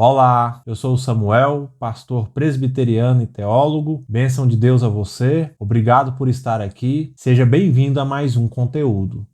Olá, eu sou o Samuel, pastor presbiteriano e teólogo. Bênção de Deus a você. Obrigado por estar aqui. Seja bem-vindo a mais um conteúdo.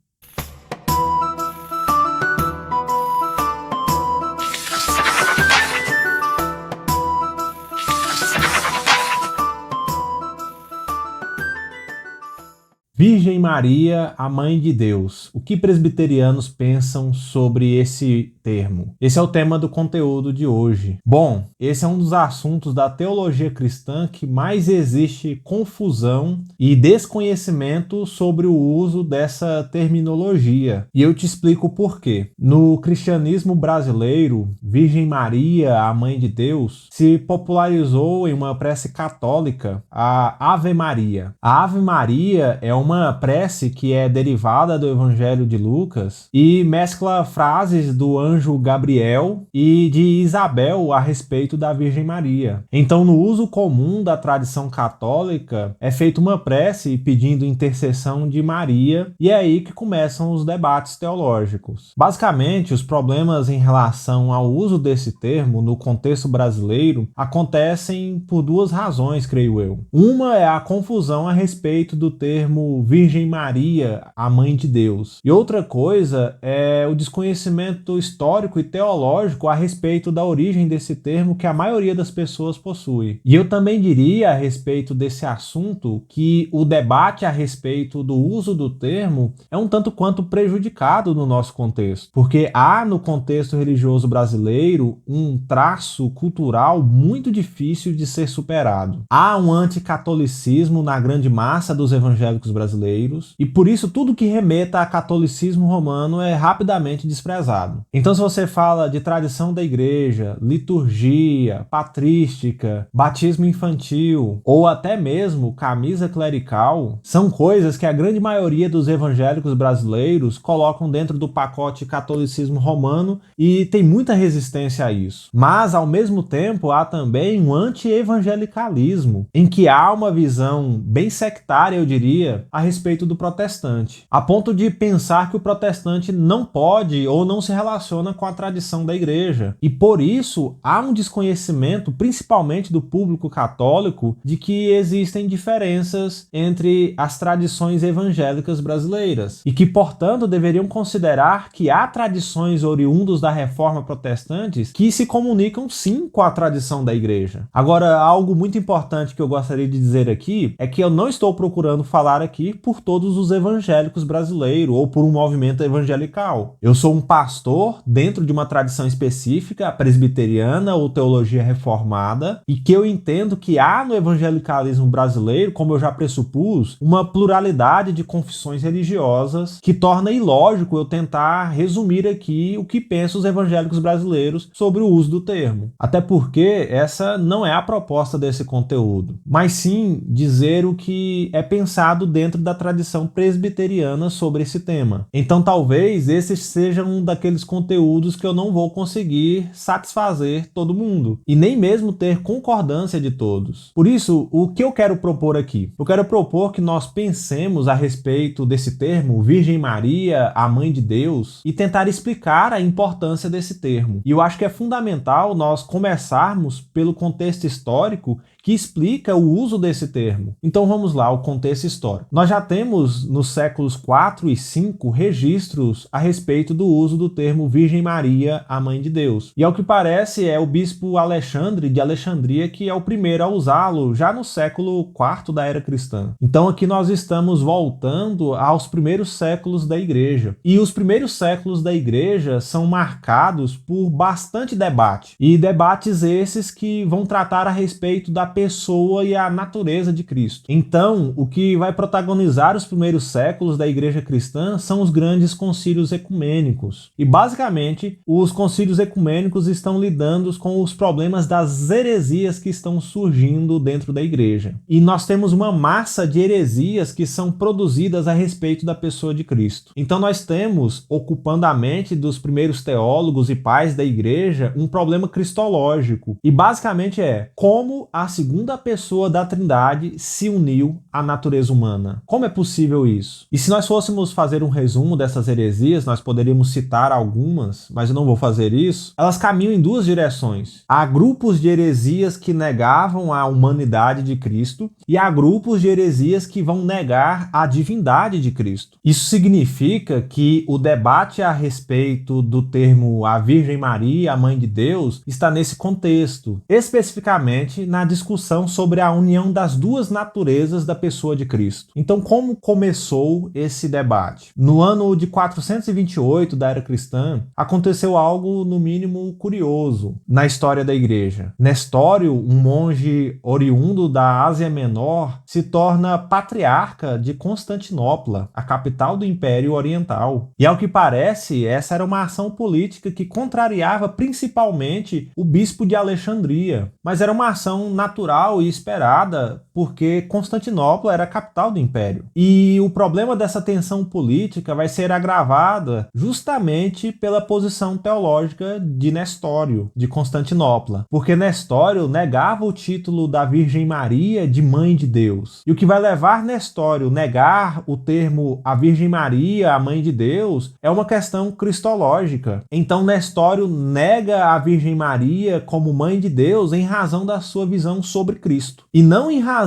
Virgem Maria, a Mãe de Deus. O que presbiterianos pensam sobre esse termo? Esse é o tema do conteúdo de hoje. Bom, esse é um dos assuntos da teologia cristã que mais existe confusão e desconhecimento sobre o uso dessa terminologia. E eu te explico por quê. No cristianismo brasileiro, Virgem Maria, a Mãe de Deus, se popularizou em uma prece católica, a Ave Maria. A Ave Maria é uma prece que é derivada do Evangelho de Lucas e mescla frases do anjo Gabriel e de Isabel a respeito da Virgem Maria. Então, no uso comum da tradição católica, é feita uma prece pedindo intercessão de Maria, e é aí que começam os debates teológicos. Basicamente, os problemas em relação ao uso desse termo no contexto brasileiro acontecem por duas razões, creio eu. Uma é a confusão a respeito do termo Virgem Maria, a Mãe de Deus. E outra coisa é o desconhecimento histórico e teológico a respeito da origem desse termo que a maioria das pessoas possui. E eu também diria a respeito desse assunto que o debate a respeito do uso do termo é um tanto quanto prejudicado no nosso contexto, porque há no contexto religioso brasileiro um traço cultural muito difícil de ser superado. Há um anticatolicismo na grande massa dos evangélicos brasileiros, e por isso tudo que remeta a catolicismo romano é rapidamente desprezado. Então, se você fala de tradição da igreja, liturgia, patrística, batismo infantil ou até mesmo camisa clerical, são coisas que a grande maioria dos evangélicos brasileiros colocam dentro do pacote catolicismo romano e tem muita resistência a isso. Mas, ao mesmo tempo, há também um anti-evangelicalismo, em que há uma visão bem sectária, eu diria, a respeito do protestante, a ponto de pensar que o protestante não pode ou não se relaciona com a tradição da igreja. E por isso há um desconhecimento, principalmente do público católico, de que existem diferenças entre as tradições evangélicas brasileiras e que, portanto, deveriam considerar que há tradições oriundas da reforma protestantes que se comunicam sim com a tradição da igreja. Agora, algo muito importante que eu gostaria de dizer aqui é que eu não estou procurando falar aqui por todos os evangélicos brasileiros ou por um movimento evangelical. Eu sou um pastor dentro de uma tradição específica, a presbiteriana ou teologia reformada, e que eu entendo que há no evangelicalismo brasileiro, como eu já pressupus, uma pluralidade de confissões religiosas que torna ilógico eu tentar resumir aqui o que pensam os evangélicos brasileiros sobre o uso do termo. Até porque essa não é a proposta desse conteúdo, mas sim dizer o que é pensado dentro da tradição presbiteriana sobre esse tema. Então talvez esse seja um daqueles conteúdos que eu não vou conseguir satisfazer todo mundo e nem mesmo ter concordância de todos. Por isso, o que eu quero propor aqui? Eu quero propor que nós pensemos a respeito desse termo, Virgem Maria, a Mãe de Deus, e tentar explicar a importância desse termo. E eu acho que é fundamental nós começarmos pelo contexto histórico que explica o uso desse termo. Então vamos lá, o contexto histórico. Nós já temos nos séculos 4 e 5 registros a respeito do uso do termo Virgem Maria, a Mãe de Deus. E ao que parece é o bispo Alexandre de Alexandria que é o primeiro a usá-lo já no século IV da era cristã. Então aqui nós estamos voltando aos primeiros séculos da igreja. E os primeiros séculos da igreja são marcados por bastante debate. E debates esses que vão tratar a respeito da pessoa e a natureza de Cristo. Então, o que vai protagonizar os primeiros séculos da igreja cristã são os grandes concílios ecumênicos. E, basicamente, os concílios ecumênicos estão lidando com os problemas das heresias que estão surgindo dentro da igreja. E nós temos uma massa de heresias que são produzidas a respeito da pessoa de Cristo. Então, nós temos, ocupando a mente dos primeiros teólogos e pais da igreja, um problema cristológico. E, basicamente, é como a segunda segunda pessoa da Trindade se uniu à natureza humana. Como é possível isso? E se nós fôssemos fazer um resumo dessas heresias, nós poderíamos citar algumas, mas eu não vou fazer isso. Elas caminham em duas direções. Há grupos de heresias que negavam a humanidade de Cristo e há grupos de heresias que vão negar a divindade de Cristo. Isso significa que o debate a respeito do termo a Virgem Maria, a Mãe de Deus, está nesse contexto, especificamente na discussão sobre a união das duas naturezas da pessoa de Cristo. Então, como começou esse debate? No ano de 428 da era cristã, aconteceu algo no mínimo curioso na história da igreja. Nestório, um monge oriundo da Ásia Menor, se torna patriarca de Constantinopla, a capital do Império Oriental. E ao que parece, essa era uma ação política que contrariava principalmente o bispo de Alexandria, mas era uma ação natural e esperada porque Constantinopla era a capital do Império. E o problema dessa tensão política vai ser agravada justamente pela posição teológica de Nestório, de Constantinopla, porque Nestório negava o título da Virgem Maria de Mãe de Deus. E o que vai levar Nestório a negar o termo a Virgem Maria, a Mãe de Deus, é uma questão cristológica. Então Nestório nega a Virgem Maria como Mãe de Deus em razão da sua visão sobre Cristo, e não em razão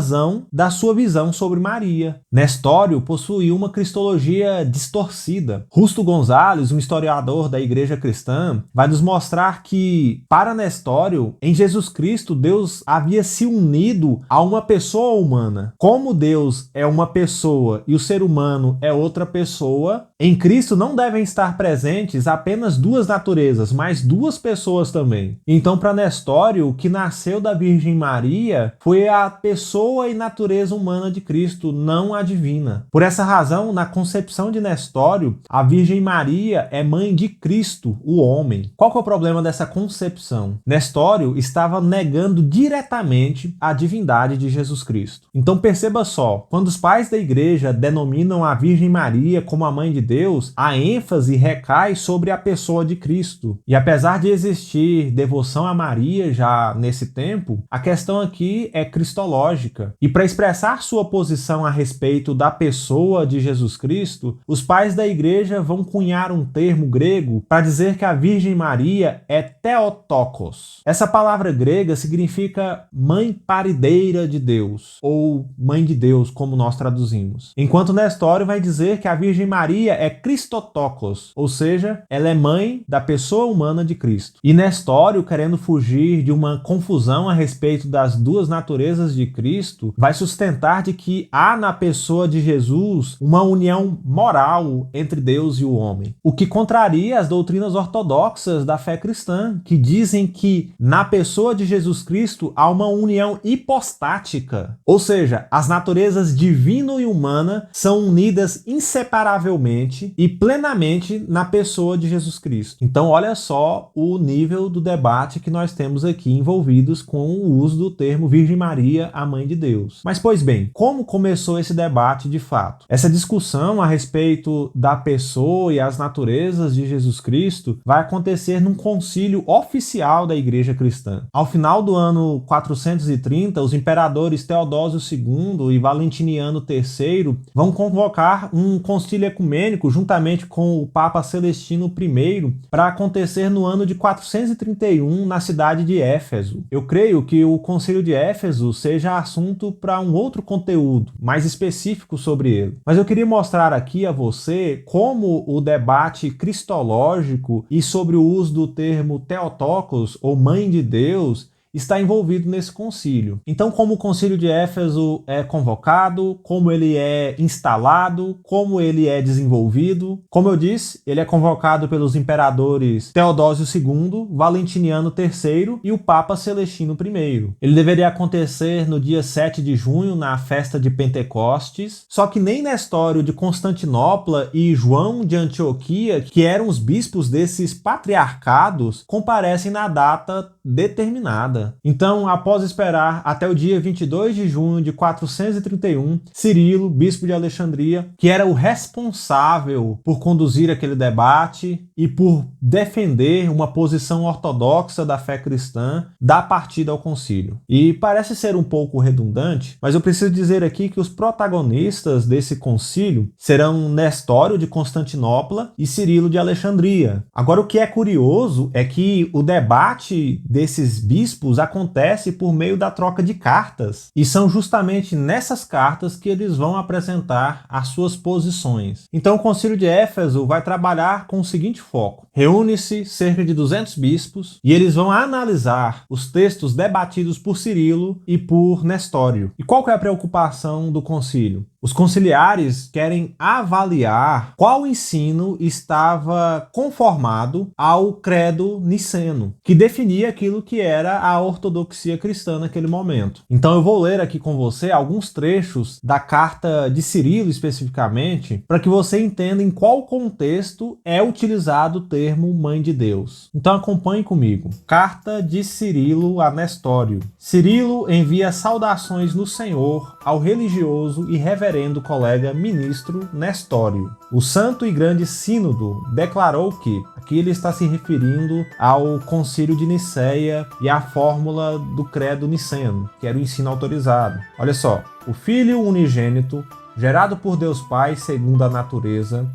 da sua visão sobre Maria. Nestório possuía uma cristologia distorcida. Justo Gonzalez, um historiador da igreja cristã, vai nos mostrar que, para Nestório, em Jesus Cristo, Deus havia se unido a uma pessoa humana. Como Deus é uma pessoa e o ser humano é outra pessoa, em Cristo não devem estar presentes apenas duas naturezas, mas duas pessoas também. Então, para Nestório, o que nasceu da Virgem Maria foi a pessoa e natureza humana de Cristo, não a divina. Por essa razão, na concepção de Nestório, a Virgem Maria é mãe de Cristo, o homem. Qual que é o problema dessa concepção? Nestório estava negando diretamente a divindade de Jesus Cristo. Então perceba só, quando os pais da igreja denominam a Virgem Maria como a mãe de Deus, a ênfase recai sobre a pessoa de Cristo. E apesar de existir devoção a Maria já nesse tempo, a questão aqui é cristológica. E para expressar sua posição a respeito da pessoa de Jesus Cristo, os pais da igreja vão cunhar um termo grego para dizer que a Virgem Maria é Theotokos. Essa palavra grega significa mãe parideira de Deus, ou mãe de Deus, como nós traduzimos. Enquanto Nestório vai dizer que a Virgem Maria é Christotokos, ou seja, ela é mãe da pessoa humana de Cristo. E Nestório, querendo fugir de uma confusão a respeito das duas naturezas de Cristo, vai sustentar de que há na pessoa de Jesus uma união moral entre Deus e o homem, o que contraria as doutrinas ortodoxas da fé cristã, que dizem que na pessoa de Jesus Cristo há uma união hipostática, ou seja, as naturezas divina e humana são unidas inseparavelmente e plenamente na pessoa de Jesus Cristo. Então olha só o nível do debate que nós temos aqui envolvidos com o uso do termo Virgem Maria, a Mãe de Deus. Mas pois bem, como começou esse debate de fato? Essa discussão a respeito da pessoa e as naturezas de Jesus Cristo vai acontecer num concílio oficial da Igreja Cristã. Ao final do ano 430, os imperadores Teodósio II e Valentiniano III vão convocar um concílio ecumênico juntamente com o Papa Celestino I para acontecer no ano de 431 na cidade de Éfeso. Eu creio que o concílio de Éfeso seja assunto para um outro conteúdo mais específico sobre ele. Mas eu queria mostrar aqui a você como o debate cristológico e sobre o uso do termo Theotokos, ou Mãe de Deus, está envolvido nesse concílio. Então, como o concílio de Éfeso é convocado, como ele é instalado, como ele é desenvolvido. Como eu disse, ele é convocado pelos imperadores Teodósio II, Valentiniano III e o Papa Celestino I. Ele deveria acontecer no dia 7 de junho, na festa de Pentecostes, só que nem Nestório de Constantinopla e João de Antioquia, que eram os bispos desses patriarcados, comparecem na data determinada. nada. Então, após esperar até o dia 22 de junho de 431, Cirilo, bispo de Alexandria, que era o responsável por conduzir aquele debate e por defender uma posição ortodoxa da fé cristã, dá partida ao concílio. E parece ser um pouco redundante, mas eu preciso dizer aqui que os protagonistas desse concílio serão Nestório de Constantinopla e Cirilo de Alexandria. Agora, o que é curioso é que o debate desses bispos acontece por meio da troca de cartas, e são justamente nessas cartas que eles vão apresentar as suas posições. Então, o concílio de Éfeso vai trabalhar com o seguinte foco: reúne-se cerca de 200 bispos e eles vão analisar os textos debatidos por Cirilo e por Nestório. E qual que é a preocupação do concílio? Os conciliares querem avaliar qual ensino estava conformado ao credo niceno, que definia aquilo que era a ortodoxia cristã naquele momento. Então eu vou ler aqui com você alguns trechos da carta de Cirilo especificamente, para que você entenda em qual contexto é utilizado o termo Mãe de Deus. Então acompanhe comigo. Carta de Cirilo a Nestório. Cirilo envia saudações no Senhor ao religioso e reverendo colega ministro Nestório. O Santo e Grande Sínodo declarou que, aqui ele está se referindo ao Concílio de Niceia e à fórmula do credo niceno, que era o ensino autorizado. Olha só: o Filho unigênito, gerado por Deus Pai segundo a natureza,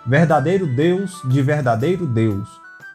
verdadeiro Deus de verdadeiro Deus,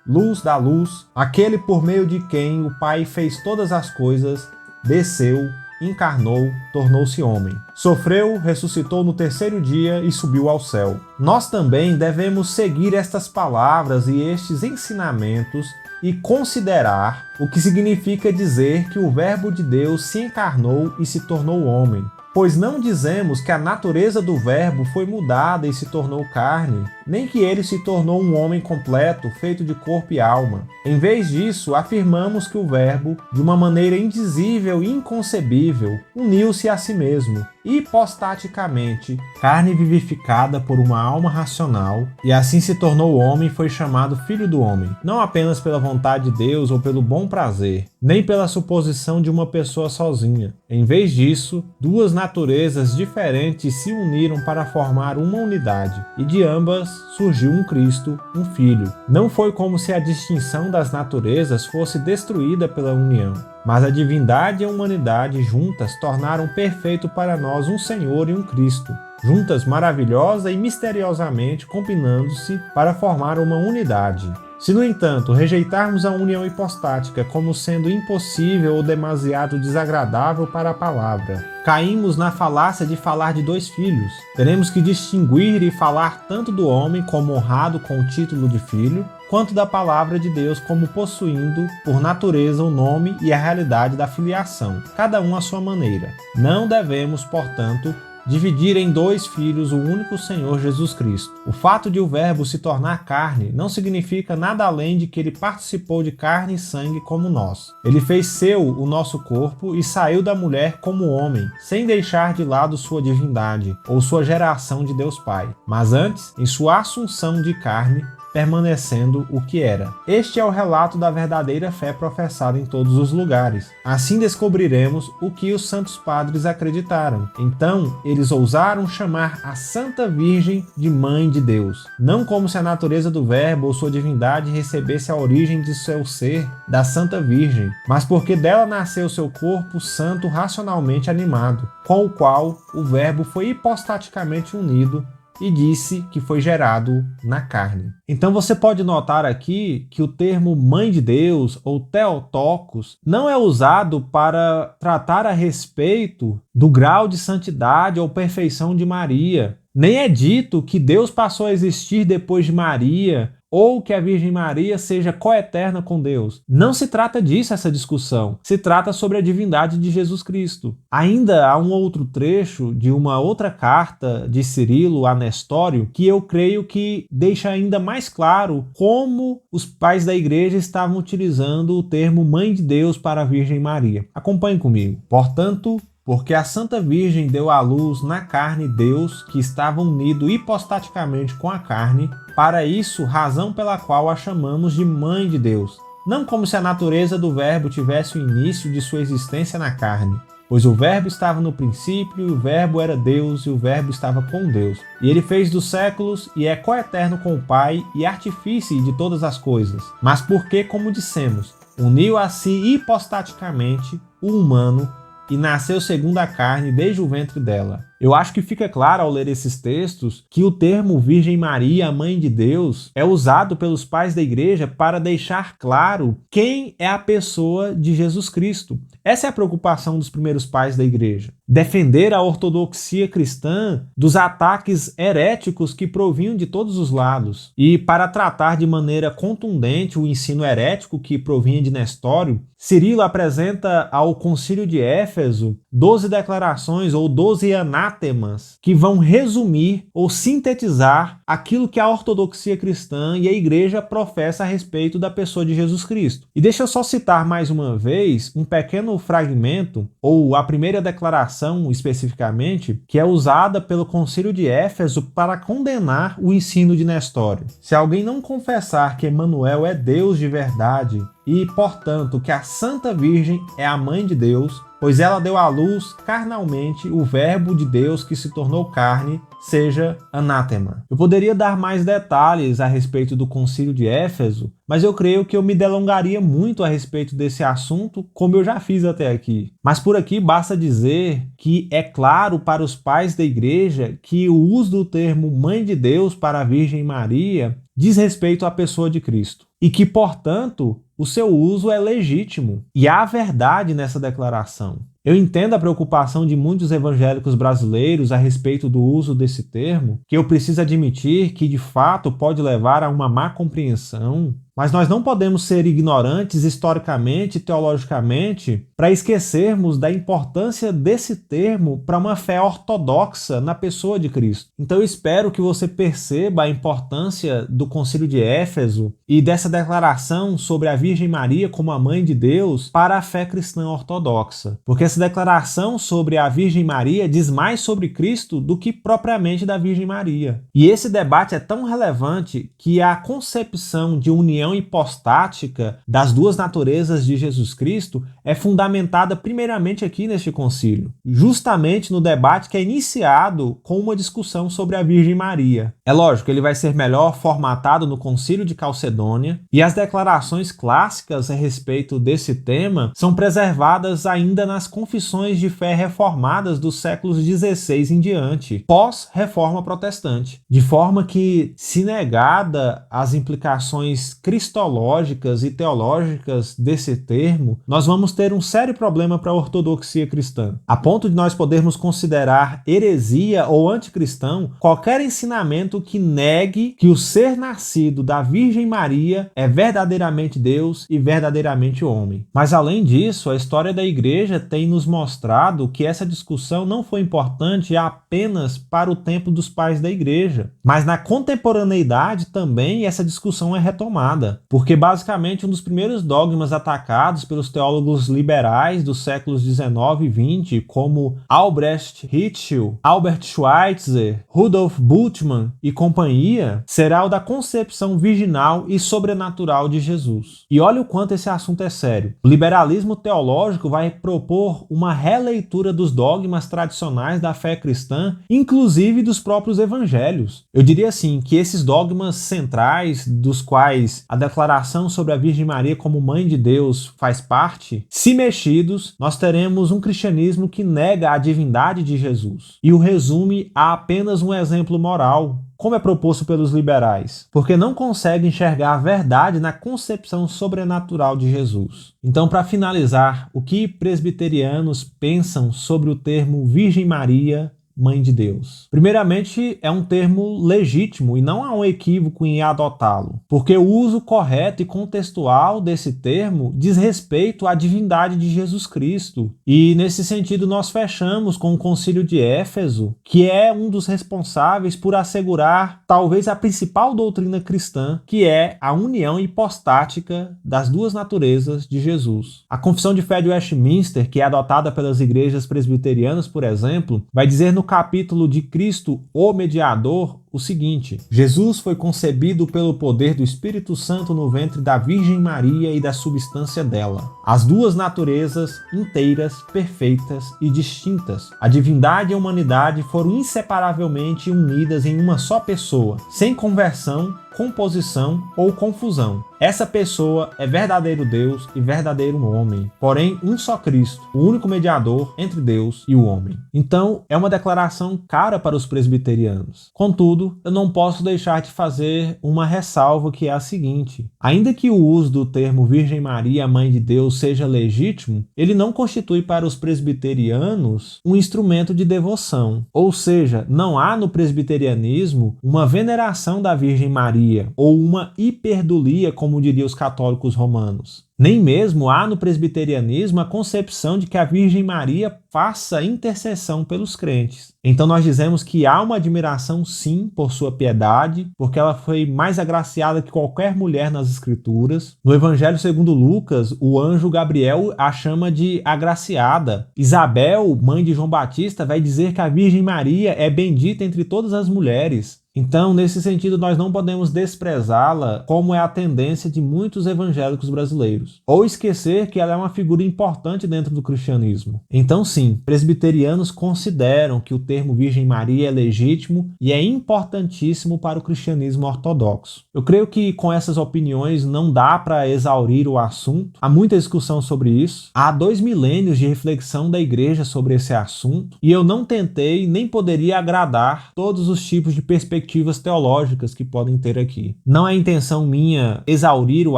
luz da luz, aquele por meio de quem o Pai fez todas as coisas, desceu, encarnou, tornou-se homem. Sofreu, ressuscitou no terceiro dia e subiu ao céu. Nós também devemos seguir estas palavras e estes ensinamentos e considerar o que significa dizer que o Verbo de Deus se encarnou e se tornou homem. Pois não dizemos que a natureza do Verbo foi mudada e se tornou carne, nem que ele se tornou um homem completo, feito de corpo e alma. Em vez disso, afirmamos que o Verbo, de uma maneira indizível e inconcebível, uniu-se a si mesmo, hipostaticamente, carne vivificada por uma alma racional, e assim se tornou homem e foi chamado Filho do Homem, não apenas pela vontade de Deus ou pelo bom prazer, nem pela suposição de uma pessoa sozinha. Em vez disso, duas naturezas diferentes se uniram para formar uma unidade, e de ambas surgiu um Cristo, um Filho. Não foi como se a distinção das naturezas fosse destruída pela união, mas a divindade e a humanidade juntas tornaram perfeito para nós um Senhor e um Cristo, juntas maravilhosa e misteriosamente combinando-se para formar uma unidade. Se, no entanto, rejeitarmos a união hipostática como sendo impossível ou demasiado desagradável para a palavra, caímos na falácia de falar de dois filhos. Teremos que distinguir e falar tanto do homem como honrado com o título de filho, quanto da palavra de Deus como possuindo, por natureza, o nome e a realidade da filiação, cada um à sua maneira. Não devemos, portanto, dividir em dois filhos o único Senhor Jesus Cristo. O fato de o Verbo se tornar carne não significa nada além de que ele participou de carne e sangue como nós. Ele fez seu o nosso corpo e saiu da mulher como homem, sem deixar de lado sua divindade ou sua geração de Deus Pai, mas antes, em sua assunção de carne, permanecendo o que era. Este é o relato da verdadeira fé professada em todos os lugares. Assim descobriremos o que os santos padres acreditaram. Então, eles ousaram chamar a Santa Virgem de Mãe de Deus, não como se a natureza do Verbo ou sua divindade recebesse a origem de seu ser da Santa Virgem, mas porque dela nasceu seu corpo santo racionalmente animado, com o qual o Verbo foi hipostaticamente unido e disse que foi gerado na carne. Então você pode notar aqui que o termo Mãe de Deus ou Theotokos não é usado para tratar a respeito do grau de santidade ou perfeição de Maria. Nem é dito que Deus passou a existir depois de Maria ou que a Virgem Maria seja coeterna com Deus. Não se trata disso essa discussão. Se trata sobre a divindade de Jesus Cristo. Ainda há um outro trecho de uma outra carta de Cirilo a Nestório que eu creio que deixa ainda mais claro como os pais da igreja estavam utilizando o termo Mãe de Deus para a Virgem Maria. Acompanhe comigo. Portanto, porque a Santa Virgem deu à luz na carne Deus, que estava unido hipostaticamente com a carne, para isso, razão pela qual a chamamos de Mãe de Deus. não como se a natureza do Verbo tivesse o início de sua existência na carne. Pois o Verbo estava no princípio, e o Verbo era Deus, e o Verbo estava com Deus. E ele fez dos séculos, e é coeterno com o Pai, e artifício de todas as coisas. Mas porque, como dissemos, uniu a si hipostaticamente o humano, e nasceu segundo a carne desde o ventre dela. Eu acho que fica claro ao ler esses textos que o termo Virgem Maria, a Mãe de Deus, é usado pelos pais da igreja para deixar claro quem é a pessoa de Jesus Cristo. Essa é a preocupação dos primeiros pais da igreja. Defender a ortodoxia cristã dos ataques heréticos que provinham de todos os lados. E para tratar de maneira contundente o ensino herético que provinha de Nestório, Cirilo apresenta ao Concílio de Éfeso 12 declarações ou 12 anátemas que vão resumir ou sintetizar aquilo que a ortodoxia cristã e a igreja professa a respeito da pessoa de Jesus Cristo. E deixa eu só citar mais uma vez um pequeno fragmento, ou a primeira declaração especificamente, que é usada pelo Concílio de Éfeso para condenar o ensino de Nestório. Se alguém não confessar que Emanuel é Deus de verdade e, portanto, que a Santa Virgem é a Mãe de Deus, pois ela deu à luz carnalmente o Verbo de Deus que se tornou carne, seja anátema. Eu poderia dar mais detalhes a respeito do Concílio de Éfeso, mas eu creio que eu me delongaria muito a respeito desse assunto, como eu já fiz até aqui. Mas por aqui basta dizer que é claro para os pais da igreja que o uso do termo Mãe de Deus para a Virgem Maria diz respeito à pessoa de Cristo. E que, portanto, o seu uso é legítimo. E há verdade nessa declaração. Eu entendo a preocupação de muitos evangélicos brasileiros a respeito do uso desse termo, que eu preciso admitir que de fato pode levar a uma má compreensão, mas nós não podemos ser ignorantes historicamente e teologicamente para esquecermos da importância desse termo para uma fé ortodoxa na pessoa de Cristo. Então eu espero que você perceba a importância do Concílio de Éfeso e dessa declaração sobre a Virgem Maria como a Mãe de Deus para a fé cristã ortodoxa. Porque essa declaração sobre a Virgem Maria diz mais sobre Cristo do que propriamente da Virgem Maria. E esse debate é tão relevante que a concepção de união hipostática das duas naturezas de Jesus Cristo é fundamentada primeiramente aqui neste concílio, justamente no debate que é iniciado com uma discussão sobre a Virgem Maria. É lógico, ele vai ser melhor formatado no Concílio de Calcedônia e as declarações clássicas a respeito desse tema são preservadas ainda nas confissões de fé reformadas dos séculos XVI em diante, pós-reforma protestante, de forma que, se negada as implicações cristológicas e teológicas desse termo, nós vamos ter um sério problema para a ortodoxia cristã, a ponto de nós podermos considerar heresia ou anticristão qualquer ensinamento que negue que o ser nascido da Virgem Maria é verdadeiramente Deus e verdadeiramente homem. Mas além disso, a história da igreja tem nos mostrado que essa discussão não foi importante apenas para o tempo dos pais da igreja, mas na contemporaneidade também essa discussão é retomada. Porque basicamente um dos primeiros dogmas atacados pelos teólogos liberais dos séculos 19 e 20, como Albrecht Ritschl, Albert Schweitzer, Rudolf Bultmann e companhia, será o da concepção virginal e sobrenatural de Jesus. E olha o quanto esse assunto é sério. O liberalismo teológico vai propor uma releitura dos dogmas tradicionais da fé cristã, inclusive dos próprios evangelhos. Eu diria assim que esses dogmas centrais, dos quais a declaração sobre a Virgem Maria como Mãe de Deus faz parte, se mexidos, nós teremos um cristianismo que nega a divindade de Jesus e o resume a apenas um exemplo moral, como é proposto pelos liberais, porque não consegue enxergar a verdade na concepção sobrenatural de Jesus. Então, para finalizar, o que presbiterianos pensam sobre o termo Virgem Maria, Mãe de Deus? Primeiramente, é um termo legítimo e não há um equívoco em adotá-lo, porque o uso correto e contextual desse termo diz respeito à divindade de Jesus Cristo. E nesse sentido nós fechamos com o Concílio de Éfeso, que é um dos responsáveis por assegurar talvez a principal doutrina cristã, que é a união hipostática das duas naturezas de Jesus. A Confissão de Fé de Westminster, que é adotada pelas igrejas presbiterianas, por exemplo, vai dizer no capítulo de Cristo, o Mediador, o seguinte: Jesus foi concebido pelo poder do Espírito Santo no ventre da Virgem Maria e da substância dela. As duas naturezas inteiras, perfeitas e distintas, a divindade e a humanidade foram inseparavelmente unidas em uma só pessoa, sem conversão, composição ou confusão. Essa pessoa é verdadeiro Deus e verdadeiro homem, porém um só Cristo, o único mediador entre Deus e o homem. Então, é uma declaração cara para os presbiterianos. Contudo, eu não posso deixar de fazer uma ressalva, que é a seguinte: ainda que o uso do termo Virgem Maria, Mãe de Deus, seja legítimo, ele não constitui para os presbiterianos um instrumento de devoção. Ou seja, não há no presbiterianismo uma veneração da Virgem Maria ou uma hiperdulia, como diriam os católicos romanos. Nem mesmo há no presbiterianismo a concepção de que a Virgem Maria faça intercessão pelos crentes. Então nós dizemos que há uma admiração, sim, por sua piedade, porque ela foi mais agraciada que qualquer mulher nas Escrituras. No Evangelho segundo Lucas, o anjo Gabriel a chama de agraciada. Isabel, mãe de João Batista, vai dizer que a Virgem Maria é bendita entre todas as mulheres. Então, nesse sentido, nós não podemos desprezá-la, como é a tendência de muitos evangélicos brasileiros, ou esquecer que ela é uma figura importante dentro do cristianismo. Então, sim, presbiterianos consideram que o termo Virgem Maria é legítimo e é importantíssimo para o cristianismo ortodoxo. Eu creio que com essas opiniões não dá para exaurir o assunto. Há muita discussão sobre isso. Há 2 milênios de reflexão da igreja sobre esse assunto, e eu não tentei nem poderia agradar todos os tipos de perspectivas teológicas que podem ter aqui. Não é intenção minha exaurir o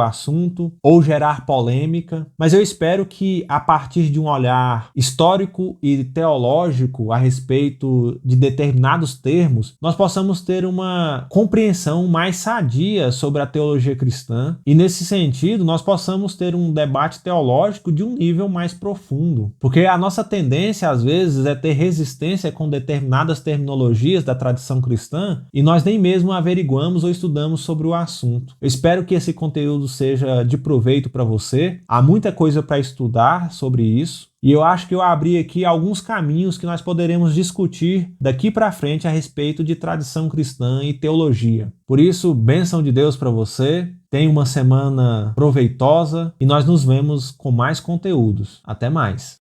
assunto ou gerar polêmica, mas eu espero que, a partir de um olhar histórico e teológico a respeito de determinados termos, nós possamos ter uma compreensão mais sadia sobre a teologia cristã, e nesse sentido nós possamos ter um debate teológico de um nível mais profundo, porque a nossa tendência às vezes é ter resistência com determinadas terminologias da tradição cristã e nós nem mesmo averiguamos ou estudamos sobre o assunto. Eu espero que esse conteúdo seja de proveito para você. Há muita coisa para estudar sobre isso. E eu acho que eu abri aqui alguns caminhos que nós poderemos discutir daqui para frente a respeito de tradição cristã e teologia. Por isso, bênção de Deus para você. Tenha uma semana proveitosa e nós nos vemos com mais conteúdos. Até mais.